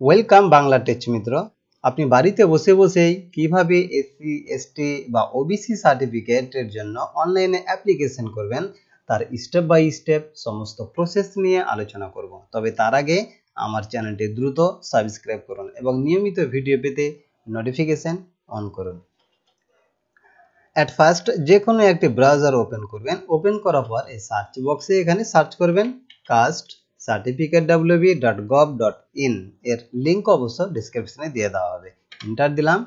Welcome Bangla tech মিত্র। আপনি বাড়িতে বসে বসেই কিভাবে এসসি এসটি বা ওবিসি সার্টিফিকেটের জন্য অনলাইনে অ্যাপ্লিকেশন করবেন তার স্টেপ বাই স্টেপ সমস্ত প্রসেস নিয়ে আলোচনা করব। তবে তার আগে আমার চ্যানেলটি দ্রুত সাবস্ক্রাইব করুন এবং নিয়মিত ভিডিও পেতে নোটিফিকেশন অন করুন। অ্যাট ফার্স্ট যে কোনো একটি ব্রাউজার ওপেন করবেন। ওপেন করার পর এই সার্চ বক্সে এখানে সার্চ করবেন কাস্ট certificatewb.gov.in এর লিঙ্ক অবশ্য ডেসক্রিপশনে দিয়ে দেওয়া হবে। এন্টার দিলাম।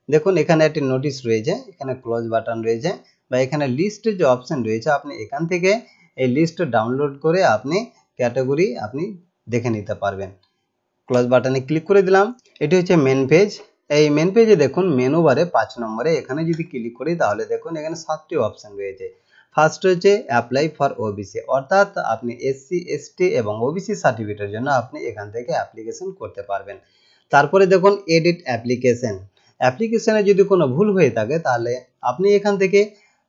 দেখুন এখানে একটি নোটিশ রয়েছে, এখানে ক্লোজ বাটন রয়েছে বা এখানে লিস্টের যে অপশন রয়েছে আপনি এখান থেকে এই লিস্ট ডাউনলোড করে আপনি ক্যাটাগরি আপনি দেখে নিতে পারবেন। ক্লোজ বাটনে ক্লিক করে দিলাম। এটি হচ্ছে মেন পেজ। এই মেন পেজে দেখুন মেনু বারে 5 নম্বরে এখানে যদি ক্লিক করি তাহলে দেখুন এখানে 7টি অপশন রয়েছে। ফার্স্ট হচ্ছে অ্যাপ্লাই ফর ওবিসি, অর্থাৎ আপনি এসসি এসটি এবং ওবিসি সার্টিফিকেটের জন্য আপনি এখান থেকে অ্যাপ্লিকেশন করতে পারবেন। তারপরে দেখুন এডিট অ্যাপ্লিকেশন। অ্যাপ্লিকেশনে যদি কোনো ভুল হয়ে থাকে তাহলে আপনি এখান থেকে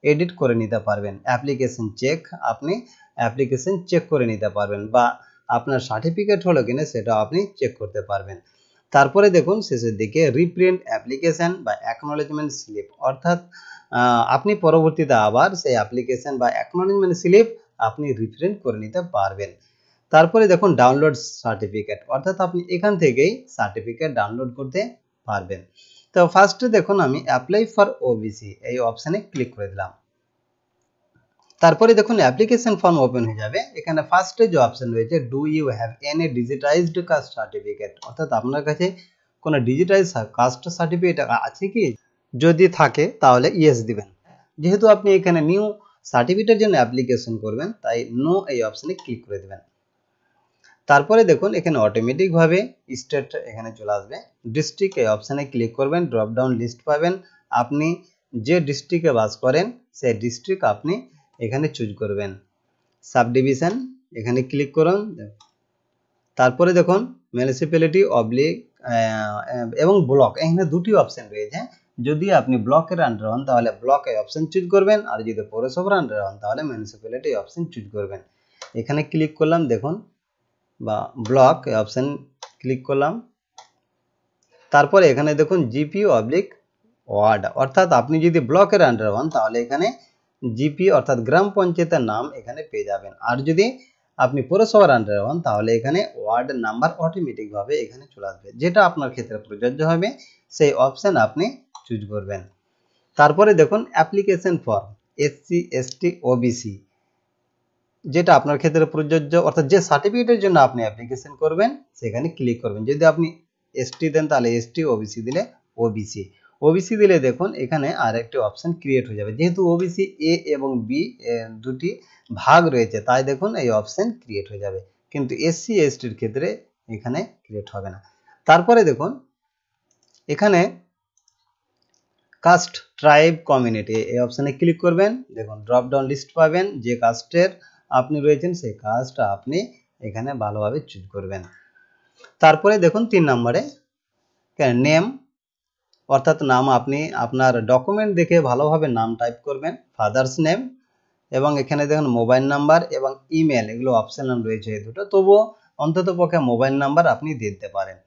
এডিট করে নিতে পারবেন। অ্যাপ্লিকেশন চেক, আপনি অ্যাপ্লিকেশন চেক করে নিতে পারবেন বা আপনার সার্টিফিকেট হলো কিনা সেটা আপনি চেক করতে পারবেন। তারপরে দেখুন শেষের দিকে রিপ্রিন্ট অ্যাপ্লিকেশন বা অ্যাকনলেজমেন্ট স্লিপ, অর্থাৎ আপনি পরবর্তীতে আবার সেই অ্যাপ্লিকেশন বা অ্যাকনলেজমেন্ট স্লিপ আপনি রিপ্রিন্ট করে নিতে পারবেন। তারপরে দেখুন ডাউনলোড সার্টিফিকেট, অর্থাৎ আপনি এখান থেকেই সার্টিফিকেট ডাউনলোড করতে পারবেন। তো ফার্স্টে দেখুন আমি অ্যাপ্লাই ফর ওবিসি এই অপশানে ক্লিক করে দিলাম। তারপরে দেখুন অ্যাপ্লিকেশন ফর্ম ওপেন হয়ে যাবে। এখানে ফার্স্টে যে অপশন রয়েছে do you have any digitised caste certificate, অর্থাৎ আপনার কাছে কোনো ডিজিটাইজ কাস্ট সার্টিফিকেট আছে কি? যদি থাকে তাহলে ইয়েস দিবেন। যেহেতু আপনি এখানে নিউ সার্টিফিকেটের জন্য অ্যাপ্লিকেশন করবেন তাই নো এই অপশানে ক্লিক করে দেবেন। তারপরে দেখুন এখানে অটোমেটিকভাবে স্টেট এখানে চলে আসবে। ডিস্ট্রিক্ট এই অপশানে ক্লিক করবেন, ড্রপ ডাউন লিস্ট পাবেন। আপনি যে ডিস্ট্রিক্টে বাস করেন সেই ডিস্ট্রিক্ট আপনি এখানে চুজ করবেন। সাব ডিভিশন এখানে ক্লিক করুন। তারপরে দেখুন মিউনিসিপ্যালিটি অবলিক এবং ব্লক, এখানে দুটি অপশন রয়েছে। যদি আপনি ব্লকের আন্ডার হন তাহলে ব্লক এই অপশন চুজ করবেন, আর যদি পৌরসভার আন্ডার হন তাহলে মিউনিসিপ্যালিটি অপশন চুজ করবেন। এখানে ক্লিক করলাম দেখুন, বা ব্লক এই অপশন ক্লিক করলাম। তারপরে এখানে দেখুন জিপি অবলিক ওয়ার্ড, অর্থাৎ আপনি যদি ব্লকের আন্ডার হন তাহলে এখানে জিপি অর্থাৎ গ্রাম পঞ্চায়েতের নাম এখানে পেয়ে যাবেন। আর যদি আপনি পৌরসভার আন্ডারে হন তাহলে এখানে ওয়ার্ড নাম্বার অটোমেটিকভাবে এখানে চলে আসবে। যেটা আপনার ক্ষেত্রে প্রযোজ্য হবে সেই অপশন আপনি চুজ করবেন। তারপরে দেখুন application form SC ST OBC, যেটা আপনার ক্ষেত্রে প্রযোজ্য, অর্থাৎ যে সার্টিফিকেটের জন্য আপনি অ্যাপ্লিকেশন করবেন সেখানে ক্লিক করবেন। যদি আপনি এসটি দেন তাহলে এসটি, ওবিসি দিলে ওবিসি। ওবিসি দিলে দেখুন এখানে আর একটি অপশন ক্রিয়েট হয়ে যাবে। যেহেতু ওবিসি এ এবং বি দুটি ভাগ রয়েছে তাই দেখুন এই অপশন ক্রিয়েট হয়ে যাবে, কিন্তু এসসি এসটির ক্ষেত্রে এখানে ক্রিয়েট হবে না। তারপরে দেখুন এখানে কাস্ট ট্রাইব কমিউনিটি এই অপশানে ক্লিক করবেন। দেখুন ড্রপ ডাউন লিস্ট পাবেন, যে কাস্টের আপনি রয়েছেন সেই কাস্টটা আপনি এখানে ভালোভাবে চুজ করবেন। তারপরে দেখুন 3 নম্বরে নেম, অর্থাৎ নাম আপনি আপনার ডকুমেন্ট দেখে ভালোভাবে নাম টাইপ করবেন, ফাদার্স নেম, এবং এখানে দেখুন মোবাইল নাম্বার এবং ইমেল, এগুলো অপশনাল রয়েছে এই দুটো, তবুও অন্তত পক্ষে মোবাইল নাম্বার আপনি দিতে পারেন।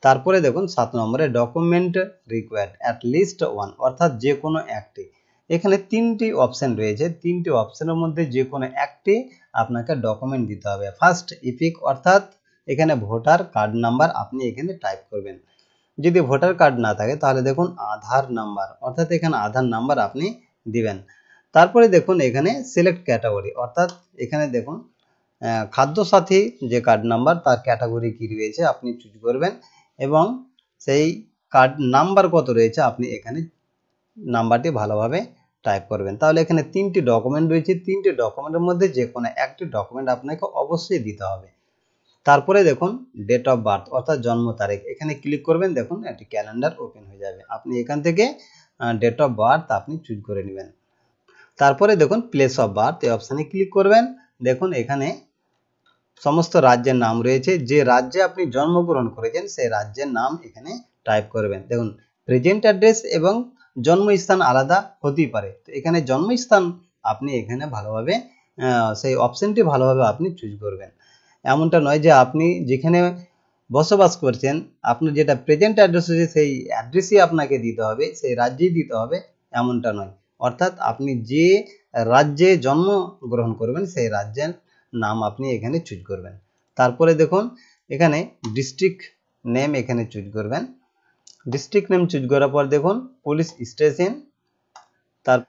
তারপরে দেখুন 7 নম্বরে document required at least one, অর্থাৎ যে কোনো একটি। এখানে 3টি অপশন রয়েছে, 3টি অপশনের মধ্যে যে কোনো একটি আপনাকে ডকুমেন্ট দিতে হবে। ফার্স্ট ইপিক, অর্থাৎ এখানে ভোটার কার্ড নাম্বার আপনি এখানে টাইপ করবেন। যদি ভোটার কার্ড না থাকে তাহলে দেখুন আধার নাম্বার, অর্থাৎ এখানে আধার নাম্বার আপনি দিবেন। তারপরে দেখুন এখানে সিলেক্ট ক্যাটাগরি, অর্থাৎ এখানে দেখুন খাদ্যসাথী যে কার্ড নাম্বার তার ক্যাটাগরি কি রয়েছে আপনি চুজ করবেন এবং সেই কার্ড নাম্বার কত রয়েছে আপনি এখানে নাম্বারটি ভালোভাবে টাইপ করবেন। তাহলে এখানে 3টি ডকুমেন্ট রয়েছে, 3টি ডকুমেন্টের মধ্যে যে কোনো একটি ডকুমেন্ট আপনাকে অবশ্যই দিতে হবে। তারপরে দেখুন ডেট অফ বার্থ, অর্থাৎ জন্ম তারিখ, এখানে ক্লিক করবেন। দেখুন একটি ক্যালেন্ডার ওপেন হয়ে যাবে, আপনি এখান থেকে ডেট অফ বার্থ আপনি চুজ করে নেবেন। তারপরে দেখুন প্লেস অফ বার্থ এই অপশানে ক্লিক করবেন। দেখুন এখানে সমস্ত রাজ্যের নাম রয়েছে, যে রাজ্যে আপনি জন্মগ্রহণ করেছেন সেই রাজ্যের নাম এখানে টাইপ করবেন। দেখুন প্রেজেন্ট অ্যাড্রেস এবং জন্মস্থান আলাদা হতেই পারে, তো এখানে জন্মস্থান আপনি এখানে ভালোভাবে সেই অপশনটি ভালোভাবে আপনি চুজ করবেন। এমনটা নয় যে আপনি যেখানে বসবাস করছেন, আপনার যেটা প্রেজেন্ট অ্যাড্রেস হচ্ছে সেই অ্যাড্রেসই আপনাকে দিতে হবে, সেই রাজ্যেই দিতে হবে এমনটা নয়। অর্থাৎ আপনি যে রাজ্যে জন্মগ্রহণ করবেন সেই রাজ্যের নাম আপনি এখানে চুজ করবেন। তারপরে দেখুন এখানে ডিস্ট্রিক্ট নেম এখানে চুজ করবেন। ডিস্ট্রিক্ট নেম চুজ করার পর দেখুন পুলিশ স্টেশন,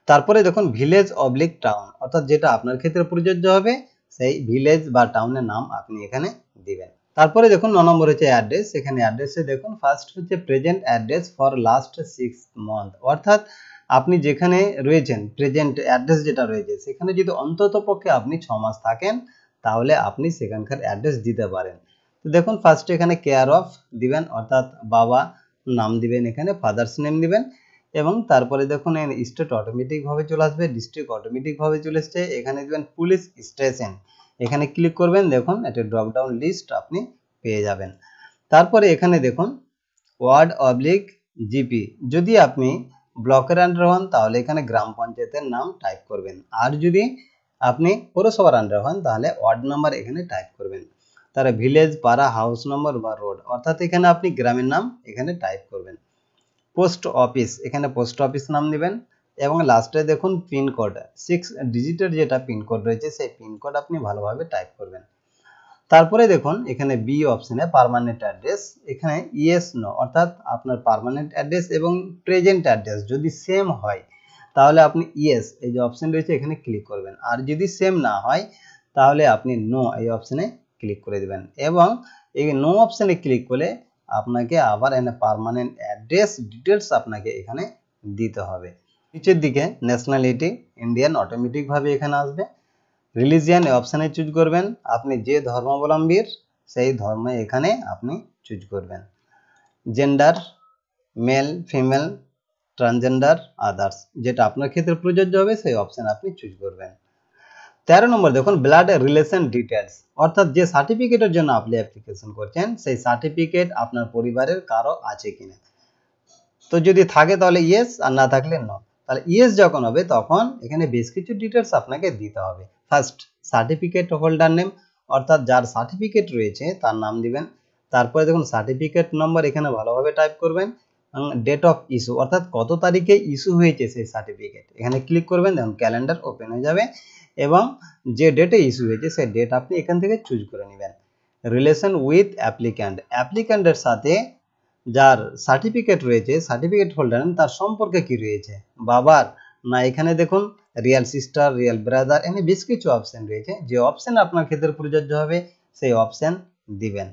তারপরে দেখুন ভিলেজ অবলিক টাউন, অর্থাৎ যেটা আপনার ক্ষেত্রে প্রযোজ্য হবে সেই ভিলেজ বা টাউনের নাম আপনি এখানে দিবেন। তারপরে দেখুন 9 নম্বর হচ্ছে অ্যাড্রেস। এখানে অ্যাড্রেসে দেখুন ফার্স্ট হচ্ছে present address for last 6 month, অর্থাৎ আপনি যেখানে রয়েছেন প্রেজেন্ট অ্যাড্রেস যেটা রয়েছে সেখানে যদি অন্তত পক্ষে আপনি 6 মাস থাকেন তাহলে আপনি সেখানকার অ্যাড্রেস দিতে পারেন। তো দেখুন ফার্স্ট এখানে কেয়ার অফ দিবেন, অর্থাৎ বাবা নাম দিবেন, এখানে ফাদার্স নেম দিবেন এবং তারপরে দেখুন স্টেট অটোমেটিক ভাবে চলে আসবে, ডিস্ট্রিক্ট অটোমেটিক ভাবে চলে এসছে। এখানে দিবেন পুলিশ স্টেশন, এখানে ক্লিক করবেন, দেখুন একটা ড্রপ ডাউন লিস্ট আপনি পেয়ে যাবেন। তারপরে এখানে দেখুন ওয়ার্ড অবলিক জিপি, যদি আপনি ব্লকের আন্ডার হন তাহলে এখানে গ্রাম পঞ্চায়েতের নাম টাইপ করবেন, আর যদি আপনি পৌরসভার আন্ডার হন তাহলে ওয়ার্ড নাম্বার এখানে টাইপ করবেন। তারা ভিলেজ, পাড়া, হাউস নম্বর বা রোড, অর্থাৎ এখানে আপনি গ্রামের নাম এখানে টাইপ করবেন। পোস্ট অফিস, এখানে পোস্ট অফিস নাম দিবেন এবং লাস্টে দেখুন পিনকোড 6 ডিজিটের যেটা পিনকোড রয়েছে সেই পিনকোড আপনি ভালোভাবে টাইপ করবেন। তারপরে দেখুন এখানে বি অপশনে পার্মানেন্ট অ্যাড্রেস, এখানে ইয়েস নো, অর্থাৎ আপনার পার্মানেন্ট অ্যাড্রেস এবং প্রেজেন্ট অ্যাড্রেস যদি সেম হয় তাহলে আপনি ইয়েস এই যে অপশন রয়েছে এখানে ক্লিক করবেন, আর যদি সেম না হয় তাহলে আপনি নো এই অপশনে ক্লিক করে দেবেন। এবং এই নো অপশনে ক্লিক করলে আপনাকে আবার এখানে পার্মানেন্ট অ্যাড্রেস ডিটেলস আপনাকে এখানে দিতে হবে। নিচের দিকে ন্যাশনালিটি ইন্ডিয়ান অটোমেটিক ভাবে এখানে আসবে। রিলিজিয়ান অপশানে চুজ করবেন, আপনি যে ধর্মাবলম্বীর সেই ধর্মে এখানে আপনি চুজ করবেন। Gender mail, female, transgender, others, যেটা আপনার ক্ষেত্রে প্রযোজ্য হবে সেই অপশান আপনি চুজ করবেন। 13 নম্বর দেখুন ব্লাড রিলেশন ডিটেলস, অর্থাৎ যে সার্টিফিকেটের জন্য আপনি অ্যাপ্লিকেশন করছেন সেই সার্টিফিকেট আপনার পরিবারের কারো আছে কিনা, তো যদি থাকে তাহলে ইয়েস, আর না থাকলে নো। তাহলে ইয়েস যখন হবে তখন এখানে বেশ কিছু ডিটেলস আপনাকে দিতে হবে। ফার্স্ট সার্টিফিকেট হোল্ডার নেম, অর্থাৎ যার সার্টিফিকেট রয়েছে তার নাম দিবেন। তারপরে দেখুন সার্টিফিকেট নম্বর এখানে ভালোভাবে টাইপ করবেন। ডেট অফ ইস্যু, অর্থাৎ কত তারিখে ইস্যু হয়েছে সেই সার্টিফিকেট, এখানে ক্লিক করবেন, দেখুন ক্যালেন্ডার ওপেন হয়ে যাবে এবং যে ডেটে ইস্যু হয়েছে সেই ডেট আপনি এখান থেকে চুজ করে নেবেন। রিলেশন উইথ অ্যাপ্লিক্যান্ট, অ্যাপ্লিক্যান্টের সাথে যার সার্টিফিকেট রয়েছে সার্টিফিকেট হোল্ডার তার সম্পর্কে কি রয়েছে, বাবার না, এখানে দেখুন রিয়েল সিস্টার, রিয়েল ব্রাদার, এখানে বেশ কিছু অপশন রয়েছে, যে অপশন আপনার ক্ষেত্রে প্রযোজ্য হবে সেই অপশন দিবেন।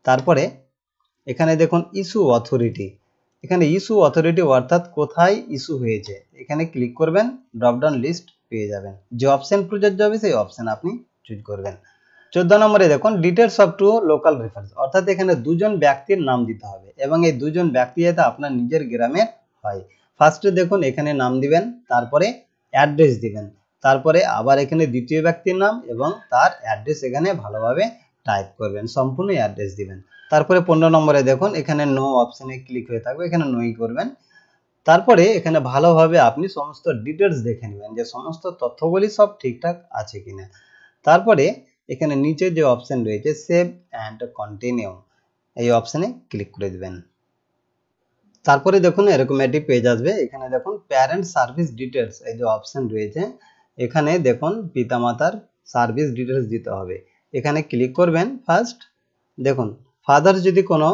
তারপরে এখানে দেখুন ইস্যু অথরিটি, এখানে ইস্যু অথরিটি অর্থাৎ কোথায় ইস্যু হয়েছে এখানে ক্লিক করবেন, ড্রপডাউন লিস্ট পেয়ে যাবেন, যে অপশন প্রযোজ্য হবে সেই অপশন আপনি চুজ করবেন। 14 নম্বরে দেখুন details of to local reference, অর্থাৎ এখানে দুজন ব্যক্তির নাম দিতে হবে এবং এই দুজন ব্যক্তি যাতে আপনার নিজের গ্রামের হয়। ফার্স্টে দেখুন এখানে নাম দিবেন, তারপরে অ্যাড্রেস দিবেন, তারপরে আবার এখানে দ্বিতীয় ব্যক্তির নাম এবং তার অ্যাড্রেস এখানে ভালোভাবে টাইপ করবেন, সম্পূর্ণ অ্যাড্রেস দিবেন। তারপরে 15 নম্বরে দেখুন এখানে নো অপশনে ক্লিক হয়ে থাকবে, এখানে নোই করবেন। তারপরে এখানে ভালোভাবে আপনি সমস্ত ডিটেলস দেখে নেবেন যে সমস্ত তথ্যগুলি সব ঠিকঠাক আছে কিনা। তারপরে এখানে নিচে যে অপশন রয়েছে সেভ অ্যান্ড কন্টিনিউ এই অপশনে ক্লিক করে দিবেন। তারপরে দেখুন এরকম একটি পেজ আসবে, এখানে দেখুন প্যারেন্ট সার্ভিস ডিটেলস এই যে অপশন রয়েছে এখানে দেখুন পিতামাতার সার্ভিস ডিটেলস দিতে হবে, এখানে ক্লিক করবেন। ফার্স্ট দেখুন ফাদার যদি কোনো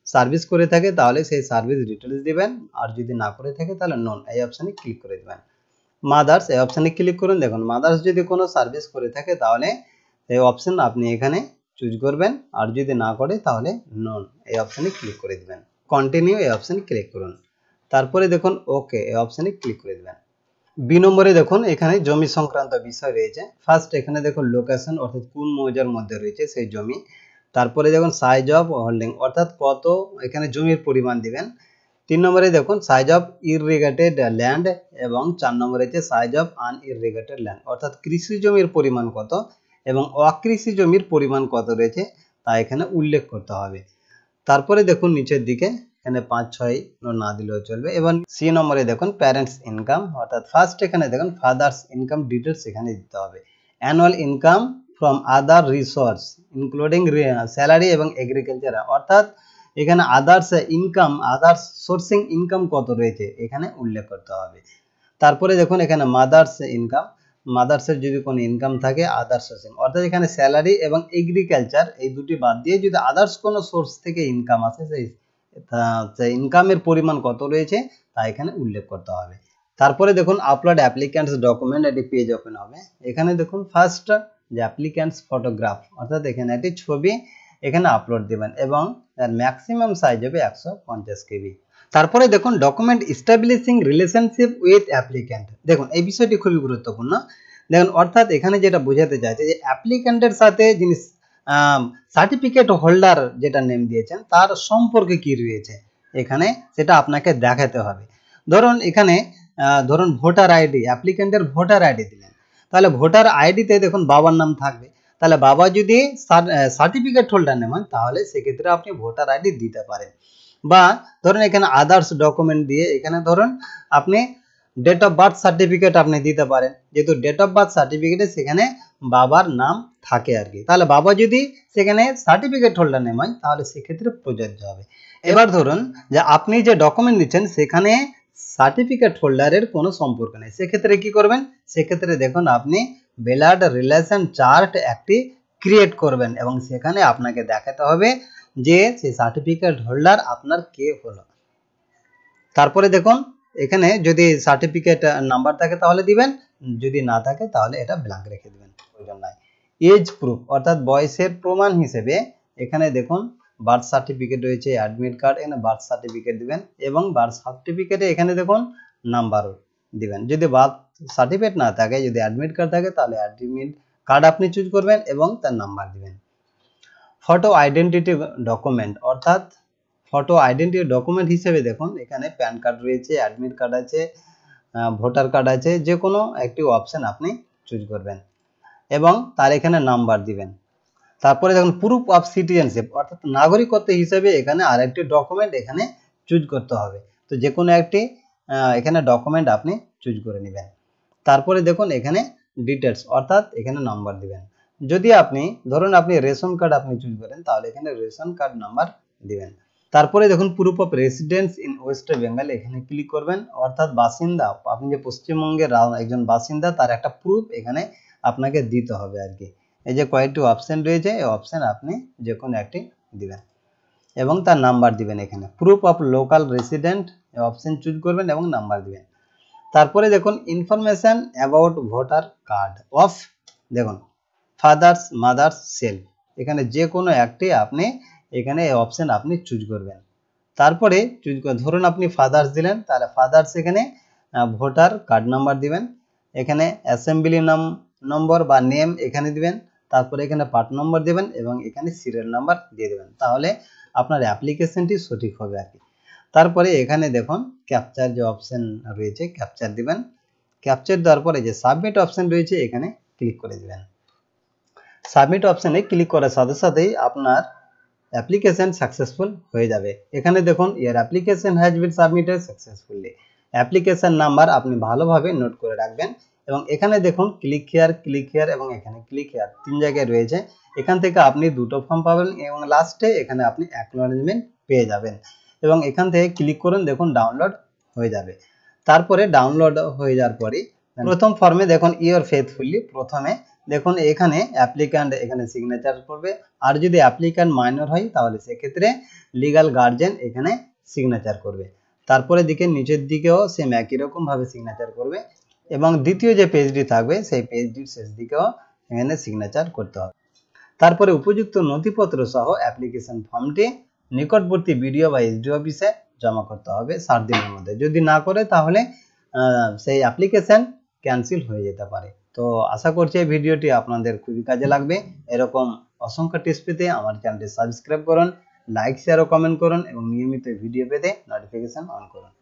সার্ভিস করে থাকে তাহলে সেই সার্ভিস ডিটেলস দিবেন, আর যদি না করে থাকে তাহলে নন এই অপশনে ক্লিক করে দিবেন। মাদার্স এই অপশনে ক্লিক করুন, দেখুন মাদার্স যদি কোনো সার্ভিস করে থাকে তাহলে এই অপশন আপনি এখানে চুজ করবেন, আর যদি না করে তাহলে নন এই অপশনে ক্লিক করে দিবেন। কন্টিনিউ এই অপশনে ক্লিক করুন, তারপরে দেখুন ওকে এই অপশনে ক্লিক করে দিবেন। বি নম্বরে দেখুন এখানে জমি সংক্রান্ত বিষয় রয়েছে। ফার্স্ট এখানে দেখুন লোকেশন, অর্থাৎ কোন মৌজার মধ্যে রয়েছে সেই জমি। তারপরে দেখুন সাইজ অফ হোল্ডিং, অর্থাৎ কত এখানে জমির পরিমাণ দিবেন। 3 নম্বরে দেখুন সাইজ অফ ইরিগেটেড ল্যান্ড এবং 4 নম্বরে হচ্ছে সাইজ অফ আনইরিগেটেড ল্যান্ড, অর্থাৎ কৃষি জমির পরিমাণ কত এবং অকৃষি জমির পরিমাণ কত রয়েছে তা এখানে উল্লেখ করতে হবে। তারপরে দেখুন নিচের দিকে এখানে 5-6 না দিলেও চলবে। এবার সি নম্বরে দেখুন প্যারেন্টস ইনকাম, অর্থাৎ ফার্স্ট এখানে দেখুন ফাদার্স ইনকাম ডিটেলস এখানে দিতে হবে। Annual income from other resource including salary এবং এগ্রিকালচার, অর্থাৎ এখানে others income, others sourcing income কত রয়েছে এখানে উল্লেখ করতে হবে। তারপরে দেখুন এখানে মাদার্স ইনকাম, মাদার্সের যদি কোনো ইনকাম থাকে আদার্স সোর্সিং, অর্থাৎ এখানে স্যালারি এবং এগ্রিকালচার এই দুটি বাদ দিয়ে যদি আদার্স কোনো সোর্স থেকে ইনকাম আসে সেই ইনকামের পরিমাণ কত রয়েছে তা এখানে উল্লেখ করতে হবে। তারপরে দেখুন আপলোড অ্যাপ্লিক্যান্টস ডকুমেন্ট, একটি পেজ ওপেন হবে। এখানে দেখুন ফার্স্ট যে অ্যাপ্লিক্যান্টস ফটোগ্রাফ, অর্থাৎ এখানে একটি ছবি এখানে আপলোড দিবেন এবং তার ম্যাক্সিমাম সাইজ হবে 150 কেবি। তারপরে দেখুন document establishing relationship with applicant, দেখুন এই বিষয়টি খুবই গুরুত্বপূর্ণ। দেখুন অর্থাৎ এখানে যেটা বোঝাতে চাইছে যে অ্যাপ্লিক্যান্টের সাথে যিনি সার্টিফিকেট হোল্ডার যেটা নেম দিয়েছেন তার সম্পর্কে কি রয়েছে এখানে সেটা আপনাকে দেখাতে হবে। ধরুন এখানে ধরুন ভোটার আইডি, অ্যাপ্লিক্যান্টের ভোটার আইডি দিলেন, তাহলে ভোটার আইডিতে দেখুন বাবার নাম থাকবে, তাহলে বাবা যদি সার্টিফিকেট হোল্ডার নেন তাহলে সেক্ষেত্রে আপনি ভোটার আইডি দিতে পারেন। বা ধরুন এখানে আদার্স ডকুমেন্ট দিয়ে এখানে ধরুন আপনি ডেট অফ বার্থ সার্টিফিকেট আপনি দিতে পারেন, যেহেতু ডেট অফ বার্থ সার্টিফিকেটে সেখানে বাবার নাম থাকে আর কি, তাহলে বাবা যদি সেখানে সার্টিফিকেট হোল্ডার নেম হয় তাহলে সেক্ষেত্রে প্রযোজ্য হবে। এবার ধরুন যে আপনি যে ডকুমেন্ট দিচ্ছেন সেখানে সার্টিফিকেট হোল্ডারের কোনো সম্পর্ক নেই, সেক্ষেত্রে কি করবেন, সেক্ষেত্রে দেখুন আপনি ব্লাড রিলেশন চার্ট একটি ক্রিয়েট করবেন এবং সেখানে আপনাকে দেখাতে হবে যে সেই সার্টিফিকেট হোল্ডার আপনার কে হলো। তারপরে দেখুন এখানে যদি সার্টিফিকেট নাম্বার থাকে তাহলে দিবেন, যদি না থাকে তাহলে এটা ব্ল্যাঙ্ক রেখে দিবেন, প্রয়োজন নাই। এজ প্রুফ অর্থাৎ বয়সের প্রমাণ হিসেবে এখানে দেখুন বার্থ সার্টিফিকেট রয়েছে, অ্যাডমিট কার্ড, এখানে বার্থ সার্টিফিকেট দিবেন এবং বার্থ সার্টিফিকেটে এখানে দেখুন নাম্বার দিবেন। যদি বার্থ সার্টিফিকেট না থাকে, যদি অ্যাডমিট কার্ড থাকে তাহলে অ্যাডমিট কার্ড আপনি চুজ করবেন এবং তার নাম্বার দিবেন। ফটো আইডেন্টিটি ডকুমেন্ট, অর্থাৎ ফটো আইডেন্টিটি ডকুমেন্ট হিসেবে দেখুন এখানে প্যান কার্ড রয়েছে, অ্যাডমিট কার্ড আছে, ভোটার কার্ড আছে, যে কোনো একটি অপশন আপনি চুজ করবেন এবং তার এখানে নাম্বার দিবেন। তারপরে দেখুন প্রুফ অফ সিটিজেনশিপ, অর্থাৎ নাগরিকত্ব হিসেবে এখানে আরেকটি ডকুমেন্ট এখানে চুজ করতে হবে, তো যে কোনো একটি এখানে ডকুমেন্ট আপনি চুজ করে নেবেন। তারপরে দেখুন এখানে ডিটেলস, অর্থাৎ এখানে নাম্বার দিবেন। যদি আপনি ধরুন আপনি রেশন কার্ড আপনি চুজ করেন তাহলে এখানে রেশন কার্ড নাম্বার দিবেন। তারপরে দেখুন proof of residence in West Bengal, এখানে ক্লিক করবেন, অর্থাৎ বাসিন্দা, আপনি যে পশ্চিমবঙ্গের একজন বাসিন্দা তার একটা প্রুফ এখানে আপনাকে দিতে হবে আর কি। এই যে কয়েকটি অপশন রয়েছে এই অপশন আপনি যে কোনো একটি দিবেন এবং তার নাম্বার দিবেন। এখানে proof of local resident option choose করবেন এবং নাম্বার দিবেন। তারপরে দেখুন information about voter card of, দেখুন ফাদার্স মাদার্স সেলফ, এখানে যে কোনো একটি আপনি এখানে এই অপশন আপনি চুজ করবেন। তারপরে চুজ করে ধরুন আপনি ফাদার্স দিলেন, তাহলে ফাদার্স এখানে ভোটার কার্ড নাম্বার দিবেন, এখানে অ্যাসেম্বলি নম্বর বা নেম এখানে দিবেন, তারপরে এখানে পার্ট নম্বর দিবেন এবং এখানে সিরিয়াল নাম্বার দিয়ে দেবেন, তাহলে আপনার অ্যাপ্লিকেশনটি সঠিক হবে আর কি। তারপরে এখানে দেখুন ক্যাপচার যে অপশন রয়েছে ক্যাপচার দিবেন, ক্যাপচার দেওয়ার পরে যে সাবমিট অপশন রয়েছে এখানে ক্লিক করে দিবেন। সাবমিট অপশনে ক্লিক করার সাথে সাথেই আপনার অ্যাপ্লিকেশন সাকসেসফুল হয়ে যাবে। এখানে দেখুন your application has been submitted successfully, application number আপনি ভালোভাবে নোট করে রাখবেন এবং এখানে দেখুন ক্লিক হিয়ার এবং এখানে ক্লিক হিয়ার 3 জায়গায় রয়েছে, এখান থেকে আপনি দুটো ফর্ম পাবেন এবং লাস্টে এখানে আপনি অ্যাকনলেজমেন্ট পেয়ে যাবেন এবং এখান থেকে ক্লিক করুন, দেখুন ডাউনলোড হয়ে যাবে। তারপরে ডাউনলোড হয়ে যাওয়ার পরে প্রথম ফর্মে দেখুন ইওর ফেথফুলি, প্রথমে দেখুন এখানে অ্যাপ্লিক্যান্ট এখানে সিগনেচার করবে, আর যদি অ্যাপ্লিক্যান্ট মাইনর হয় তাহলে সেক্ষেত্রে লিগাল গার্জিয়ান এখানে সিগনেচার করবে। তারপরে দিকে নিচের দিকেও সেম একই রকম ভাবে সিগনেচার করবে এবং দ্বিতীয় যে পেজটি থাকবে সেই পেজটির শেষ দিকেও এখানে সিগনেচার করতে হবে। তারপরে উপযুক্ত নথিপত্র সহ অ্যাপ্লিকেশন ফর্মটি নিকটবর্তী বিডিও বা এসডি অফিসে জমা করতে হবে 7 দিনের মধ্যে, যদি না করে তাহলে সেই অ্যাপ্লিকেশন ক্যান্সেল হয়ে যেতে পারে। তো আশা করছি এই ভিডিওটি আপনাদের খুবই কাজে লাগবে। এরকম অসংখ্য টিপস পেতে আমার চ্যানেলটি সাবস্ক্রাইব করুন, লাইক শেয়ার ও কমেন্ট করুন এবং নিয়মিত ভিডিও পেতে নোটিফিকেশন অন করুন।